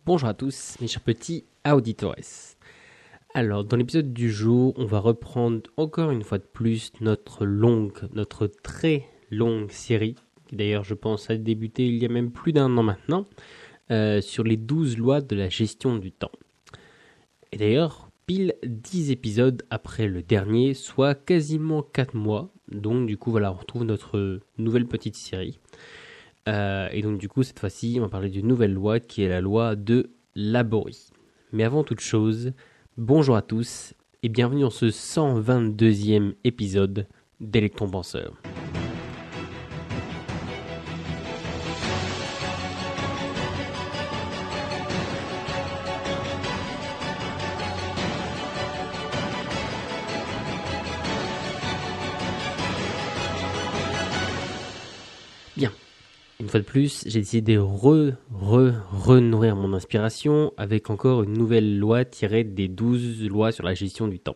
Bonjour à tous, mes chers petits auditores. Alors, dans l'épisode du jour, on va reprendre encore une fois de plus notre très longue série, qui d'ailleurs, je pense, a débuté il y a même plus d'1 an maintenant, sur les 12 lois de la gestion du temps. Et d'ailleurs, pile 10 épisodes après le dernier, soit quasiment 4 mois. Donc, du coup, voilà, on retrouve notre nouvelle petite série. Et donc du coup cette fois-ci on va parler d'une nouvelle loi qui est la loi de Laborie. Mais avant toute chose, bonjour à tous et bienvenue dans ce 122e épisode d'Electron Penseur. Bien. Une fois de plus, j'ai décidé de renourrir mon inspiration avec encore une nouvelle loi tirée des 12 lois sur la gestion du temps.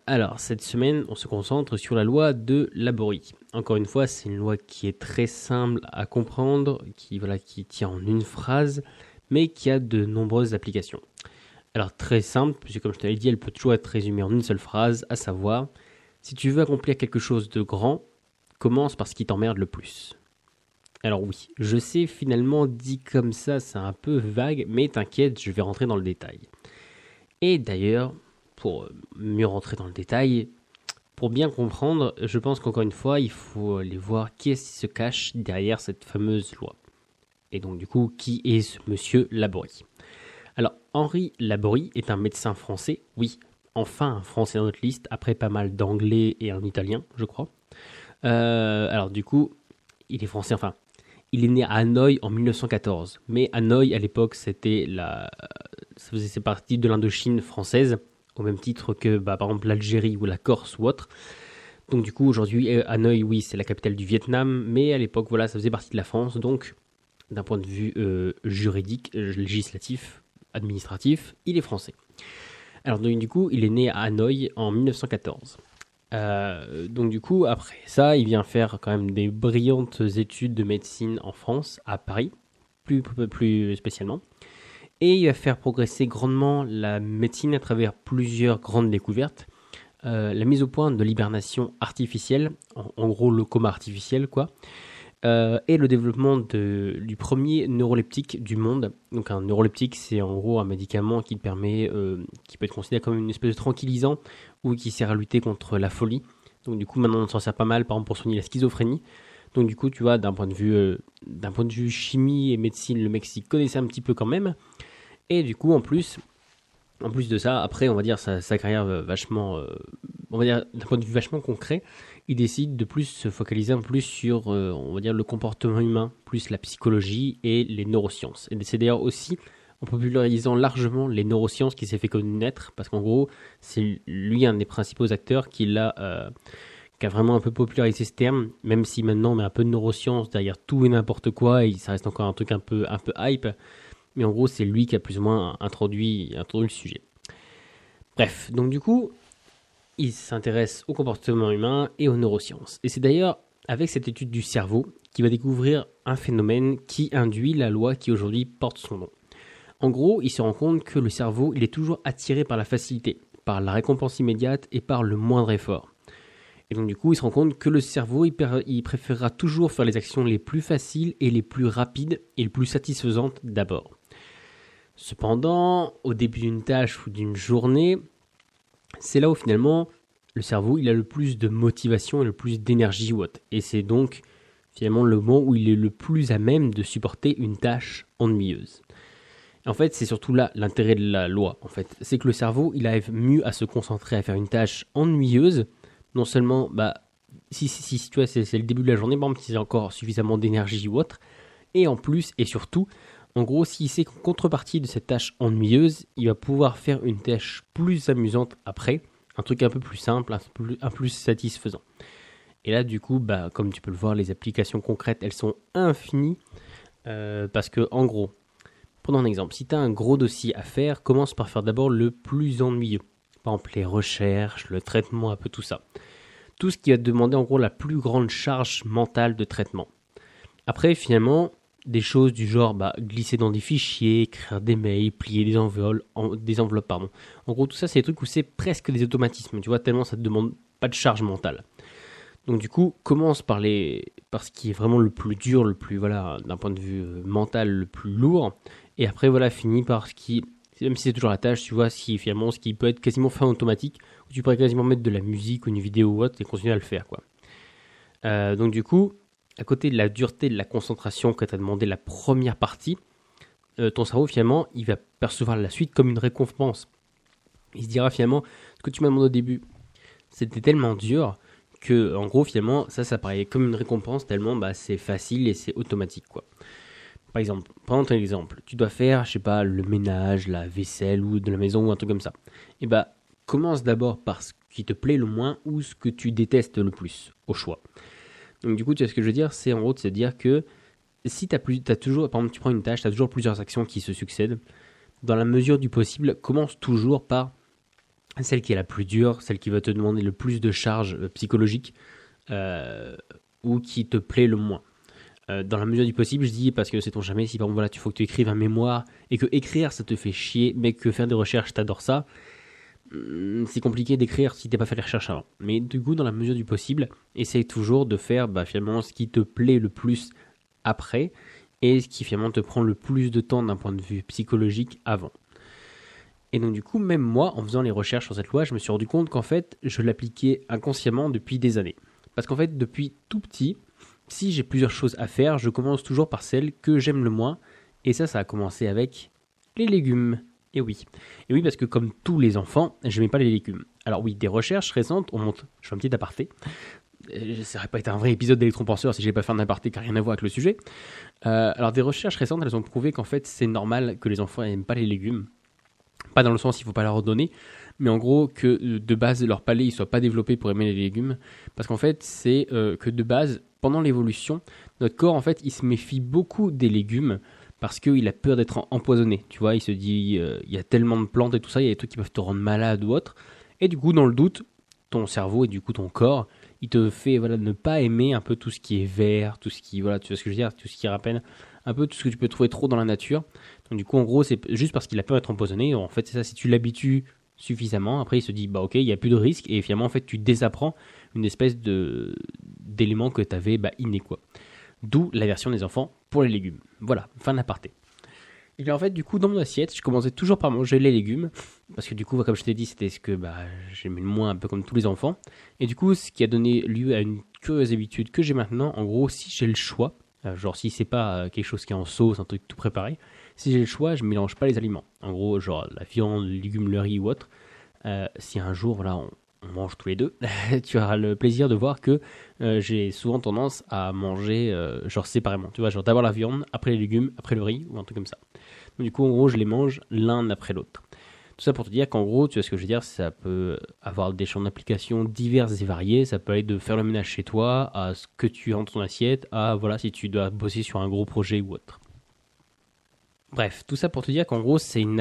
Alors, cette semaine, on se concentre sur la loi de Laborie. Encore une fois, c'est une loi qui est très simple à comprendre, qui tient en une phrase, mais qui a de nombreuses applications. Alors, très simple, puisque comme je t'avais dit, elle peut toujours être résumée en une seule phrase, à savoir, si tu veux accomplir quelque chose de grand, commence par ce qui t'emmerde le plus. Alors oui, je sais, finalement, dit comme ça, c'est un peu vague, mais t'inquiète, je vais rentrer dans le détail. Et d'ailleurs, pour mieux rentrer dans le détail, pour bien comprendre, je pense qu'encore une fois, il faut aller voir qui est-ce qui se cache derrière cette fameuse loi. Et donc du coup, qui est ce monsieur Laborie ? Alors, Henri Laborie est un médecin français, oui, enfin un français dans notre liste, après pas mal d'anglais et un italien, je crois. Alors du coup, il est français, enfin... Il est né à Hanoï en 1914, mais Hanoï à l'époque ça faisait partie de l'Indochine française, au même titre que par exemple l'Algérie ou la Corse ou autre. Donc du coup aujourd'hui Hanoï, oui, c'est la capitale du Vietnam, mais à l'époque voilà, ça faisait partie de la France, donc d'un point de vue juridique, législatif, administratif, il est français. Alors donc, du coup il est né à Hanoï en 1914. Donc du coup, après ça, il vient faire quand même des brillantes études de médecine en France, à Paris, plus spécialement. Et il va faire progresser grandement la médecine à travers plusieurs grandes découvertes. La mise au point de l'hibernation artificielle, en gros le coma artificiel quoi, et le développement du premier neuroleptique du monde. Donc un neuroleptique, c'est en gros un médicament qui permet, qui peut être considéré comme une espèce de tranquillisant ou qui sert à lutter contre la folie. Donc du coup maintenant on s'en sert pas mal, par exemple pour soigner la schizophrénie. Donc du coup tu vois d'un point de vue chimie et médecine, le mec s'y connaissait un petit peu quand même. Et du coup en plus de ça, après, on va dire sa carrière vachement, on va dire d'un point de vue vachement concret, il décide de plus se focaliser un peu plus sur, on va dire, le comportement humain, plus la psychologie et les neurosciences. Et c'est d'ailleurs aussi en popularisant largement les neurosciences qui s'est fait connaître, parce qu'en gros, c'est lui un des principaux acteurs qui a vraiment un peu popularisé ce terme, même si maintenant on met un peu de neurosciences derrière tout et n'importe quoi, et ça reste encore un truc un peu hype. Mais en gros, c'est lui qui a plus ou moins introduit le sujet. Bref, donc du coup, il s'intéresse au comportement humain et aux neurosciences. Et c'est d'ailleurs avec cette étude du cerveau qu'il va découvrir un phénomène qui induit la loi qui aujourd'hui porte son nom. En gros, il se rend compte que le cerveau, il est toujours attiré par la facilité, par la récompense immédiate et par le moindre effort. Et donc du coup, il se rend compte que le cerveau, il préférera toujours faire les actions les plus faciles et les plus rapides et les plus satisfaisantes d'abord. Cependant, au début d'une tâche ou d'une journée, c'est là où finalement le cerveau il a le plus de motivation et le plus d'énergie ou autre. Et c'est donc finalement le moment où il est le plus à même de supporter une tâche ennuyeuse. En fait, c'est surtout là l'intérêt de la loi. En fait, c'est que le cerveau il arrive mieux à se concentrer à faire une tâche ennuyeuse. Non seulement, si tu vois, c'est le début de la journée, par exemple, si j'ai encore suffisamment d'énergie ou autre, et en plus et surtout. En gros, s'il sait qu'en contrepartie de cette tâche ennuyeuse, il va pouvoir faire une tâche plus amusante après, un truc un peu plus simple, un plus satisfaisant. Et là, du coup, comme tu peux le voir, les applications concrètes, elles sont infinies, parce que, en gros, prenons un exemple, si tu as un gros dossier à faire, commence par faire d'abord le plus ennuyeux. Par exemple, les recherches, le traitement, un peu tout ça. Tout ce qui va te demander, en gros, la plus grande charge mentale de traitement. Après, finalement, des choses du genre glisser dans des fichiers, écrire des mails, plier des enveloppes, pardon. En gros, tout ça, c'est des trucs où c'est presque des automatismes, tu vois, tellement ça te demande pas de charge mentale. Donc du coup, commence par ce qui est vraiment le plus dur, le plus, voilà, d'un point de vue mental, le plus lourd, et après, voilà, finis par ce qui, même si c'est toujours la tâche, tu vois, finalement, ce qui peut être quasiment fait en automatique, où tu pourrais quasiment mettre de la musique ou une vidéo ou autre et continuer à le faire, quoi. Donc du coup, à côté de la dureté de la concentration que tu as demandé la première partie, ton cerveau finalement, il va percevoir la suite comme une récompense. Il se dira finalement, ce que tu m'as demandé au début, c'était tellement dur que, en gros, finalement, ça paraît comme une récompense tellement c'est facile et c'est automatique, quoi. Par exemple, prends ton exemple, tu dois faire, je sais pas, le ménage, la vaisselle ou de la maison ou un truc comme ça. Et commence d'abord par ce qui te plaît le moins ou ce que tu détestes le plus, au choix. Donc du coup, tu vois ce que je veux dire, c'est en gros de se dire que si t'as toujours, par exemple, tu prends une tâche, tu as toujours plusieurs actions qui se succèdent. Dans la mesure du possible, commence toujours par celle qui est la plus dure, celle qui va te demander le plus de charge psychologique ou qui te plaît le moins. Dans la mesure du possible, je dis parce que sait-on jamais, si par exemple voilà, tu faut que tu écrives un mémoire et que écrire ça te fait chier, mais que faire des recherches t'adores ça, c'est compliqué d'écrire si t'as pas fait les recherches avant. Mais du coup, dans la mesure du possible, essaye toujours de faire finalement ce qui te plaît le plus après et ce qui finalement te prend le plus de temps d'un point de vue psychologique avant. Et donc du coup, même moi, en faisant les recherches sur cette loi, je me suis rendu compte qu'en fait, je l'appliquais inconsciemment depuis des années. Parce qu'en fait, depuis tout petit, si j'ai plusieurs choses à faire, je commence toujours par celle que j'aime le moins. Et ça a commencé avec les légumes. Et oui, parce que comme tous les enfants, je n'aimais pas les légumes. Alors oui, des recherches récentes, je fais un petit aparté. Ça n'aurait pas été un vrai épisode d'électropenseur si je n'avais pas fait un aparté qui n'a rien à voir avec le sujet. Alors des recherches récentes, elles ont prouvé qu'en fait, c'est normal que les enfants n'aiment pas les légumes. Pas dans le sens il ne faut pas leur donner, mais en gros que de base leur palais ne soit pas développé pour aimer les légumes. Parce qu'en fait, c'est que de base, pendant l'évolution, notre corps, en fait, il se méfie beaucoup des légumes parce qu'il a peur d'être empoisonné. Tu vois, il se dit, il y a tellement de plantes et tout ça, il y a des trucs qui peuvent te rendre malade ou autre. Et du coup, dans le doute, ton cerveau et du coup ton corps, il te fait ne pas aimer un peu tout ce qui est vert, tout ce qui, tu vois ce que je veux dire, tout ce qui rappelle un peu tout ce que tu peux trouver trop dans la nature. Donc du coup, en gros, c'est juste parce qu'il a peur d'être empoisonné. En fait, c'est ça, si tu l'habitues suffisamment, après il se dit, ok, il n'y a plus de risque, et finalement, en fait, tu désapprends une espèce d'élément que tu avais inné, quoi. D'où la version des enfants pour les légumes. Voilà, fin de l'aparté. Et bien en fait, du coup, dans mon assiette, je commençais toujours par manger les légumes, parce que du coup, comme je t'ai dit, c'était ce que j'aimais le moins, un peu comme tous les enfants. Et du coup, ce qui a donné lieu à une curieuse habitude que j'ai maintenant, en gros, si j'ai le choix, genre si c'est pas quelque chose qui est en sauce, un truc tout préparé, si j'ai le choix, je mélange pas les aliments. En gros, genre la viande, les légumes, le riz ou autre. Si un jour, voilà, on mange tous les deux, tu auras le plaisir de voir que j'ai souvent tendance à manger genre séparément. Tu vois, genre d'abord la viande, après les légumes, après le riz ou un truc comme ça. Donc, du coup, en gros, je les mange l'un après l'autre. Tout ça pour te dire qu'en gros, tu vois ce que je veux dire, ça peut avoir des champs d'application divers et variés. Ça peut aller de faire le ménage chez toi, à ce que tu as dans ton assiette, à voilà, si tu dois bosser sur un gros projet ou autre. Bref, tout ça pour te dire qu'en gros, c'est une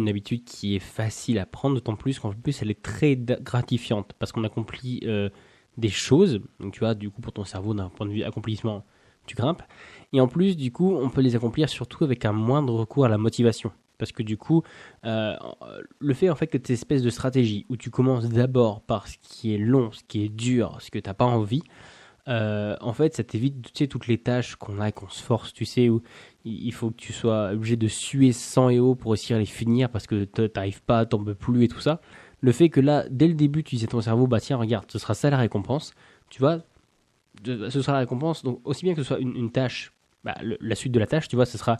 habitude qui est facile à prendre, d'autant plus qu'en plus, elle est très gratifiante parce qu'on accomplit des choses. Donc, tu vois, du coup, pour ton cerveau, d'un point de vue accomplissement, tu grimpes. Et en plus, du coup, on peut les accomplir surtout avec un moindre recours à la motivation. Parce que du coup, le fait en fait que tu aies cette espèce de stratégie où tu commences d'abord par ce qui est long, ce qui est dur, ce que tu n'as pas envie, en fait, ça t'évite toutes les tâches qu'on a et qu'on se force, tu sais, où il faut que tu sois obligé de suer sang et eau pour réussir à les finir parce que t'arrives pas, t'en peux plus et tout ça. Le fait que là, dès le début, tu disais à ton cerveau, tiens, regarde, ce sera ça la récompense, tu vois, ce sera la récompense, donc aussi bien que ce soit une tâche, la suite de la tâche, tu vois, ce sera,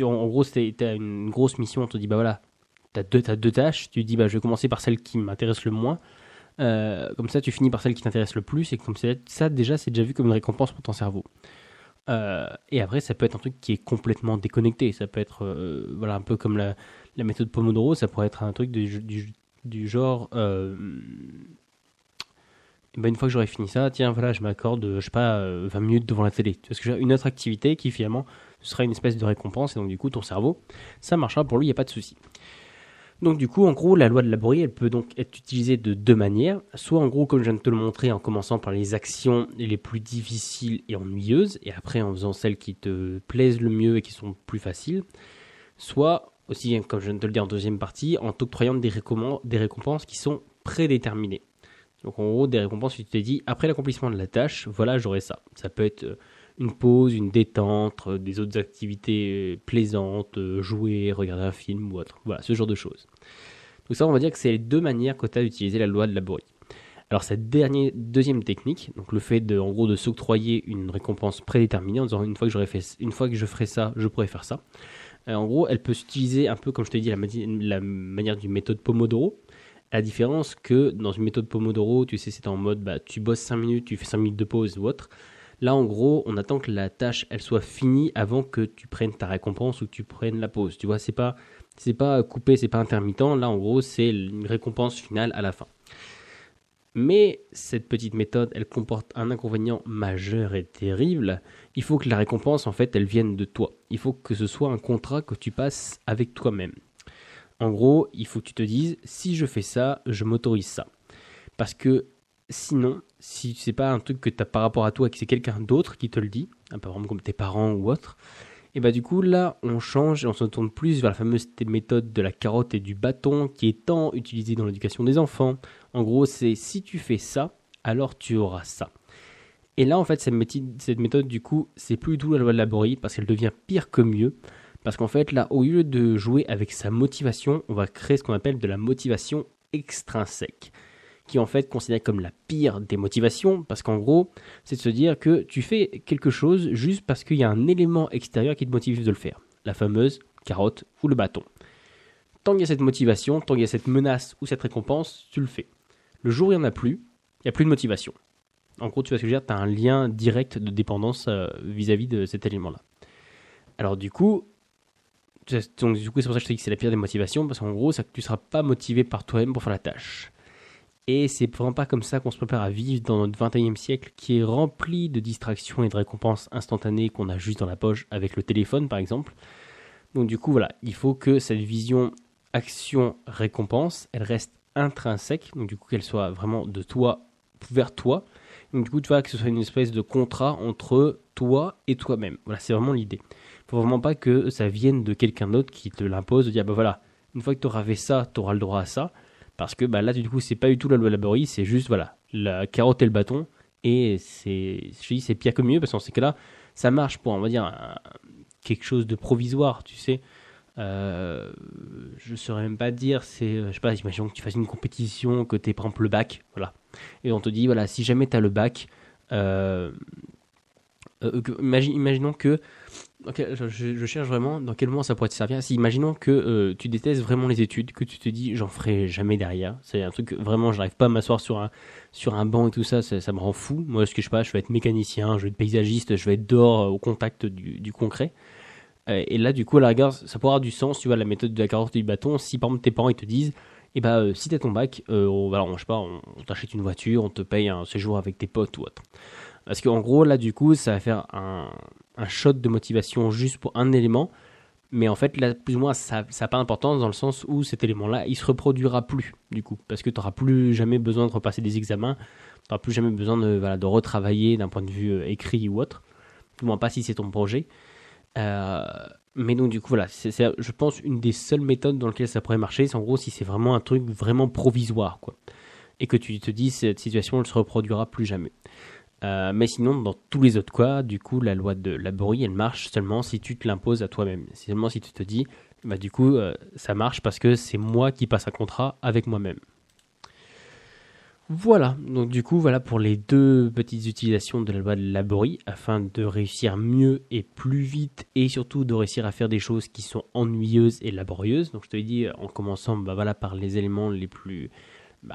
en gros, t'as une grosse mission, on te dit, voilà, t'as deux tâches, tu dis, je vais commencer par celle qui m'intéresse le moins, comme ça, tu finis par celle qui t'intéresse le plus, et comme ça, déjà, c'est déjà vu comme une récompense pour ton cerveau. Et après, ça peut être un truc qui est complètement déconnecté. Ça peut être un peu comme la méthode Pomodoro. Ça pourrait être un truc du genre une fois que j'aurai fini ça, tiens, voilà, je m'accorde, 20 minutes devant la télé. Tu vois ce que j'ai une autre activité qui finalement ce sera une espèce de récompense. Et donc, du coup, ton cerveau, ça marchera pour lui, il n'y a pas de souci. Donc du coup, en gros, la loi de Laborie, elle peut donc être utilisée de deux manières. Soit en gros, comme je viens de te le montrer, en commençant par les actions les plus difficiles et ennuyeuses, et après en faisant celles qui te plaisent le mieux et qui sont plus faciles. Soit aussi, comme je viens de te le dire en deuxième partie, en t'octroyant des récompenses qui sont prédéterminées. Donc en gros, des récompenses où tu te dis, après l'accomplissement de la tâche, voilà, j'aurai ça. Ça peut être une pause, une détente, des autres activités plaisantes, jouer, regarder un film ou autre. Voilà, ce genre de choses. Donc ça, on va dire que c'est les deux manières que tu as d'utiliser la loi de Laborie. Alors cette deuxième technique, donc le fait de, en gros, de s'octroyer une récompense prédéterminée en disant une fois que je ferai ça, je pourrai faire ça. En gros, elle peut s'utiliser un peu comme je te l'ai dit, la manière d'une méthode Pomodoro. La différence que dans une méthode Pomodoro, tu sais, c'est en mode tu bosses 5 minutes, tu fais 5 minutes de pause ou autre. Là, en gros, on attend que la tâche elle soit finie avant que tu prennes ta récompense ou que tu prennes la pause. Tu vois, c'est pas coupé, c'est pas intermittent. Là, en gros, c'est une récompense finale à la fin. Mais cette petite méthode, elle comporte un inconvénient majeur et terrible. Il faut que la récompense, en fait, elle vienne de toi. Il faut que ce soit un contrat que tu passes avec toi-même. En gros, il faut que tu te dises, si je fais ça, je m'autorise ça. Parce que sinon, si c'est pas un truc que tu as par rapport à toi et que c'est quelqu'un d'autre qui te le dit, par exemple comme tes parents ou autre, et bah du coup là on change et on se tourne plus vers la fameuse méthode de la carotte et du bâton qui est tant utilisée dans l'éducation des enfants. En gros, c'est si tu fais ça, alors tu auras ça. Et là en fait cette méthode du coup c'est plus du tout la loi de Laborie parce qu'elle devient pire que mieux. Parce qu'en fait là au lieu de jouer avec sa motivation, on va créer ce qu'on appelle de la motivation extrinsèque, qui est en fait considérée comme la pire des motivations, parce qu'en gros, c'est de se dire que tu fais quelque chose juste parce qu'il y a un élément extérieur qui te motive de le faire. La fameuse carotte ou le bâton. Tant qu'il y a cette motivation, tant qu'il y a cette menace ou cette récompense, tu le fais. Le jour où il n'y en a plus, il n'y a plus de motivation. En gros, tu vas se dire, tu as un lien direct de dépendance vis-à-vis de cet élément-là. Alors du coup, c'est pour ça que je te dis que c'est la pire des motivations, parce qu'en gros, tu ne seras pas motivé par toi-même pour faire la tâche. Et c'est vraiment pas comme ça qu'on se prépare à vivre dans notre 21e siècle qui est rempli de distractions et de récompenses instantanées qu'on a juste dans la poche avec le téléphone par exemple. Donc du coup voilà, il faut que cette vision action-récompense, elle reste intrinsèque, donc du coup qu'elle soit vraiment de toi vers toi. Donc du coup tu vois que ce soit une espèce de contrat entre toi et toi-même. Voilà, c'est vraiment l'idée. Il faut vraiment pas que ça vienne de quelqu'un d'autre qui te l'impose, de dire bah voilà, une fois que tu auras fait ça, tu auras le droit à ça. Parce que là, du coup, c'est pas du tout la loi Laborie, c'est juste, voilà, la carotte et le bâton. Et c'est pire que mieux, parce qu'en ces cas-là, ça marche pour, on va dire, quelque chose de provisoire, tu sais. Je saurais même pas dire, je sais pas, imaginons que tu fasses une compétition, que tu aies par exemple le bac, voilà. Et on te dit, voilà, si jamais tu as le bac, imaginons que ok, je cherche vraiment dans quel moment ça pourrait te servir. Si imaginons que tu détestes vraiment les études, que tu te dis j'en ferai jamais derrière. C'est un truc que vraiment j'arrive pas à m'asseoir sur un banc et tout ça, ça me rend fou. Moi ce que je sais pas, je vais être mécanicien, je vais être paysagiste, je vais être dehors au contact du concret. Et là du coup à la rigueur ça pourra avoir du sens, tu vois, la méthode de la carotte et du bâton. Si par exemple tes parents ils te disent si t'as ton bac, je sais pas, on t'achète une voiture, on te paye un séjour avec tes potes ou autre. Parce qu'en gros, là, du coup, ça va faire un shot de motivation juste pour un élément. Mais en fait, là, plus ou moins, ça n'a pas d'importance dans le sens où cet élément-là, il se reproduira plus, du coup. Parce que tu n'auras plus jamais besoin de repasser des examens. Tu n'auras plus jamais besoin de retravailler d'un point de vue écrit ou autre. Du moins pas si c'est ton projet. Mais donc, du coup, voilà. C'est, je pense, une des seules méthodes dans lesquelles ça pourrait marcher. C'est en gros si c'est vraiment un truc vraiment provisoire, quoi. Et que tu te dis, cette situation, elle ne se reproduira plus jamais. Mais sinon, dans tous les autres cas, du coup, la loi de Laborie, elle marche seulement si tu te l'imposes à toi-même. C'est seulement si tu te dis, du coup, ça marche parce que c'est moi qui passe un contrat avec moi-même. Voilà, donc du coup, voilà pour les deux petites utilisations de la loi de Laborie afin de réussir mieux et plus vite et surtout de réussir à faire des choses qui sont ennuyeuses et laborieuses. Donc je te l'ai dit en commençant par les éléments les plus,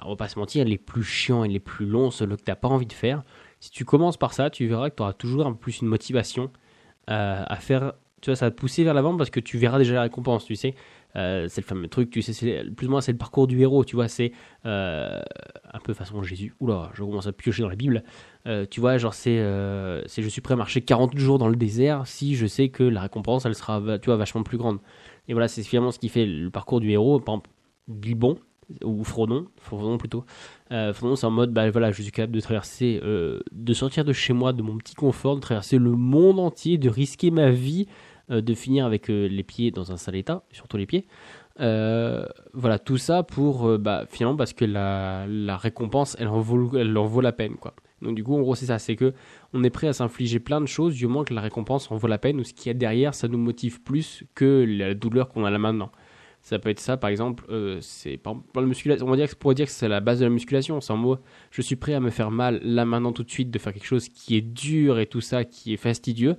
on va pas se mentir, les plus chiants et les plus longs, ceux que tu n'as pas envie de faire. Si tu commences par ça, tu verras que tu auras toujours un peu plus une motivation à faire. Tu vois, ça va te pousser vers l'avant parce que tu verras déjà la récompense, tu sais. C'est le fameux truc, tu sais, plus ou moins c'est le parcours du héros, tu vois, c'est un peu façon Jésus. Oula, je commence à piocher dans la Bible. Tu vois, genre c'est je suis prêt à marcher 40 jours dans le désert si je sais que la récompense, elle sera, tu vois, vachement plus grande. Et voilà, c'est finalement ce qui fait le parcours du héros. Par exemple, Bilbon, ou Frodon plutôt. Frodon, c'est en mode, bah voilà, je suis capable de traverser, de sortir de chez moi, de mon petit confort, de traverser le monde entier, de risquer ma vie, de finir avec les pieds dans un sale état, surtout les pieds. Voilà, tout ça pour, finalement, parce que la récompense, elle en vaut la peine, quoi. Donc du coup, en gros, c'est ça, c'est que on est prêt à s'infliger plein de choses du moment que la récompense en vaut la peine ou ce qu'il y a derrière, ça nous motive plus que la douleur qu'on a là maintenant. Ça peut être ça, par exemple, c'est par exemple, la musculation. On pourrait dire que c'est la base de la musculation. C'est en mot, je suis prêt à me faire mal là maintenant tout de suite, de faire quelque chose qui est dur et tout ça, qui est fastidieux,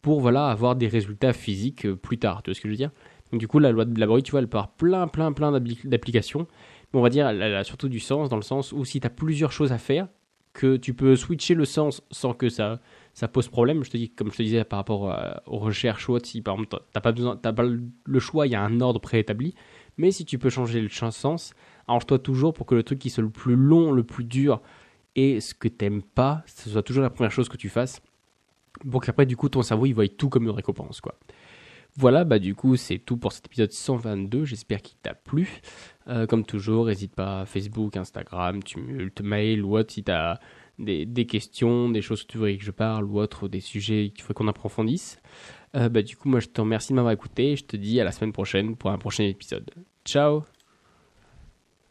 pour voilà avoir des résultats physiques plus tard. Tu vois ce que je veux dire? Donc du coup, la loi de la bruit, tu vois, elle peut avoir plein d'applications. Mais on va dire, elle a surtout du sens dans le sens où si tu as plusieurs choses à faire, que tu peux switcher le sens sans que ça pose problème. Je te dis, comme je te disais par rapport aux recherches ou autres, si par exemple t'as pas le choix, il y a un ordre préétabli. Mais si tu peux changer le sens, arrange-toi toujours pour que le truc qui soit le plus long, le plus dur et ce que t'aimes pas, ce soit toujours la première chose que tu fasses. Pour qu'après, du coup, ton cerveau, il voit tout comme une récompense, quoi. Voilà, bah du coup, c'est tout pour cet épisode 122. J'espère qu'il t'a plu. Comme toujours, n'hésite pas, Facebook, Instagram, Tumult, mail ou autre, si t'as des questions, des choses que tu voudrais que je parle ou autre, des sujets qu'il faut qu'on approfondisse. Du coup, moi, je te remercie de m'avoir écouté et je te dis à la semaine prochaine pour un prochain épisode. Ciao!